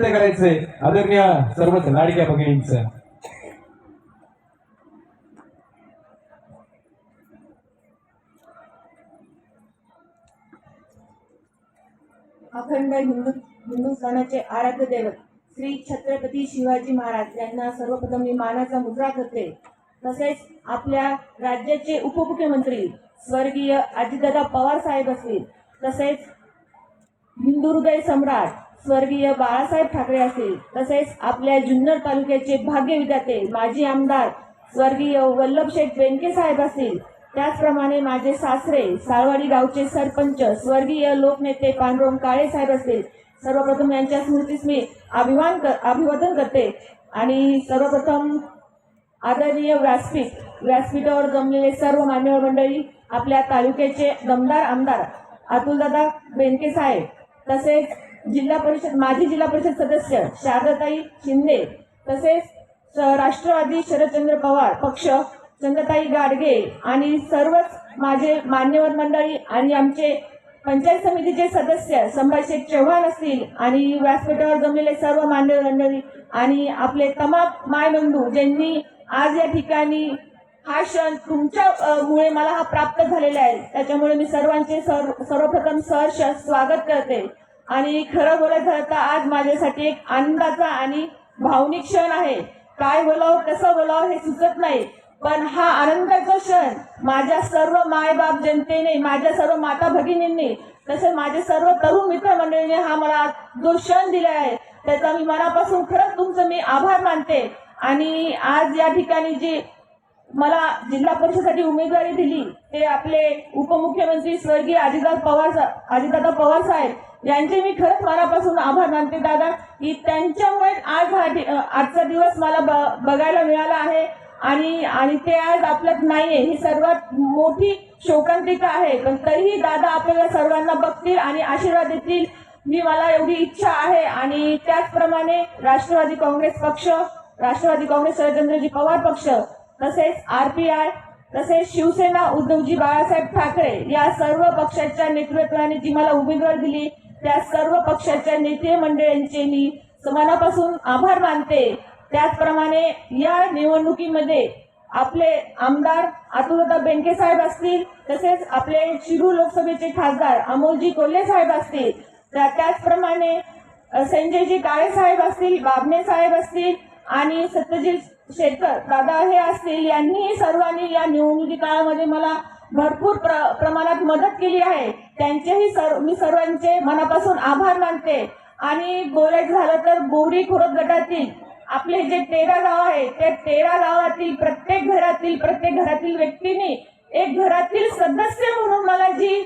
करायचंय आदरणीय सर्वच लाडक्या भगिनींचं. अखंड हिंदुस्थानाचे आराध्य दैवत श्री छत्रपती शिवाजी महाराज यांना सर्वप्रथम मी मानाचा मुद्रा करते. तसेच आपल्या राज्याचे उपमुख्यमंत्री स्वर्गीय अजितदादा पवार साहेब असतील, तसेच हिंदू हृदय सम्राट स्वर्गीय बाळासाहेब ठाकरे असतील, तसेच आपल्या जुन्नर तालुक्याचे भाग्य विधाते माजी आमदार स्वर्गीय वल्लभशेठ बेनके साहेब असतील, त्याचप्रमाणे माझे सासरे साळवाडी गावचे सरपंच स्वर्गीय लोकनेते पांडुरंग काळे साहेब असतील. सर्वप्रथम यांच्या स्मृतीस मी अभिवादन करते. आणि सर्वप्रथम आदरणीय व्यासपीठावर जमलेले सर्व मान्यवर मंडळी, आपल्या तालुक्याचे दमदार आमदार अतुलदादा बेनके साहेब, तसेच माजी जिल्हा परिषद सदस्य शारदाताई शिंदे, तसेच राष्ट्रवादी शरदचंद्र पवार पक्ष चंद्रताई गाडगे आणि सर्वच माझे मान्यवर मंडळी आणि आमचे पंचायत समितीचे सदस्य संभाजीशेठ चव्हाण असतील आणि व्यासपीठावर जमलेले सर्व मान्यवर मंडळी आणि आपले तमाम मायबंधू ज्यांनी आज या ठिकाणी हा क्षण तुमच्यामुळे मला हा प्राप्त झालेला आहे, त्याच्यामुळे मी सर्वांचे सर्वप्रथम सहर्ष स्वागत करते. आणि खरं बोलायचं झालं तर आज माझ्यासाठी एक आनंदाचा आणि भावनिक क्षण आहे. काय बोलावं कसं बोलावं हे सुचत नाही, पण हा आनंदाचा क्षण माझ्या सर्व मायबाप जनतेने, माझ्या सर्व माता भगिनींनी, तसेच माझे सर्व तरुण मित्रमंडळीने हा मला जो क्षण दिला आहे त्याचा मी मनापासून खरंच तुमचं मी आभार मानते. आणि आज या ठिकाणी जी मला जिल्हा परिषदेसाठी उमेदवारी दिली ते आपले उपमुख्यमंत्री स्वर्गीय अजितदादा पवार साहेब यांचे मी खरंच मनापासून आभार मानते दादा, की त्यांच्यामुळे आज आजचा दिवस मला बघायला मिळाला आहे. आणि ते आज आपल्यात नाहीये ही सर्वात मोठी शोकांतिका आहे, पण तरीही दादा आपल्याला सर्वांना बघतील आणि आशीर्वाद देतील ही मला एवढी इच्छा आहे. आणि त्याचप्रमाणे राष्ट्रवादी काँग्रेस शरदचंद्रजी पवार पक्ष, तसेच RPI, तसेच शिवसेना उद्धवजी बाळासाहेब ठाकरे या सर्व पक्षाच्या नेतृत्वाने जी मला उमेदवारी दिली त्या सर्व पक्षाच्या नेते मंडळींचे मी मनापासून आभार मानते. त्याचप्रमाणे या निवडणुकीमध्ये आपले आमदार अतुलदादा बेनके साहेब असतील, तसेच आपले शिरूर लोकसभेचे खासदार अमोलजी कोल्हे साहेब असतील, त्याचप्रमाणे संजयजी काळे साहेब असतील, बाबणे साहेब असतील आणि सत्यजित शेखर दादा हे असतील, यांनी सर्वांनी या निवडणुकी काळामध्ये मला भरपूर प्रमाणात मदत केली आहे. त्यांचेही मी सर्वांचे मनापासून आभार मानते. आणि बोलायचं झालं तर बोरी खोरद गटातील आपले जे 13 गाव आहे त्या 13 गावातील प्रत्येक घरातील व्यक्तीने एक घरातील सदस्य म्हणून मला जी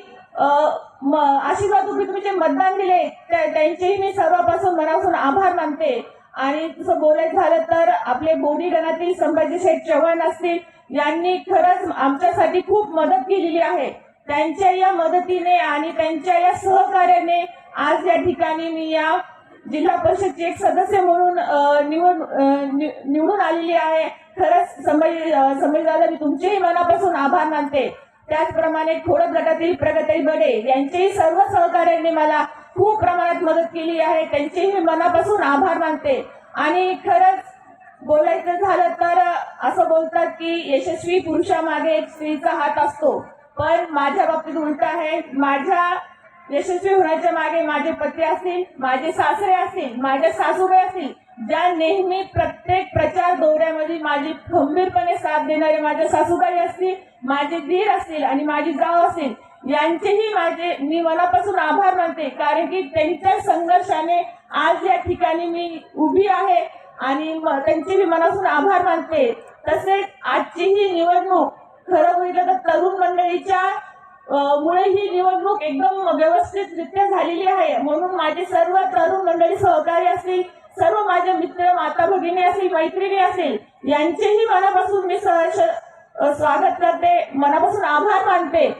आशीर्वाद रूपी तुम्ही जे मतदान दिले त्यांचेही मी सर्वांपासून मनापासून आभार मानते. आणि तसं बोलायचं झालं तर आपले बोरी गणातील संभाजीशेठ चव्हाण असतील, यांनी खरंच आमच्यासाठी खूप मदत केलेली आहे. त्यांच्या या मदतीने आणि त्यांच्या या सहकार्याने आज या ठिकाणी मी या जिल्हा परिषदचे एक सदस्य म्हणून निवडून आलेली आहे. खरंच संभाजी दादा मी तुमचेही मनापासून आभार मानते. त्याचप्रमाणे खोडद गटातील प्रगती बडे यांचेही सर्व सहकार्याने मला खूप प्रमाणात मदत केली आहे, त्यांचेही मी मनापासून आभार मानते. आणि खरंच बोलायचं झालं तर असं बोलतात की यशस्वी पुरुषामागे एक स्त्रीचा हात असतो, पण माझ्या बाबतीत उलट आहे. माझ्या यशस्वी होण्याच्या मागे माझे पती असतील, माझे सासरे असतील, माझ्या सासूबाई असतील, ज्या नेहमी प्रत्येक प्रचार दौऱ्यामध्ये माझी खंबीरपणे साथ देणारे माझ्या सासूबाई असतील, माझे दीर असतील आणि माझी जाव असतील, यांचेही मी मनापासून आभार मानते. कारण की त्यांच्या संघर्षाने आज या ठिकाणी मी उभी आहे आणि त्यांचे मी मनापासून आभार मानते. तसेच आजची ही निवडणूक खरं बघितलं तर तरुण मंडळीच्या मुळे ही निवडणूक एकदम व्यवस्थितरित्या झालेली आहे. म्हणून माझे सर्व तरुण मंडळी सहकारी असतील, सर्व माझे मित्र माता भगिनी असतील, मैत्रिणी असतील, यांचेही मनापासून मी सहर्ष स्वागत करते, मनापासून आभार मानते.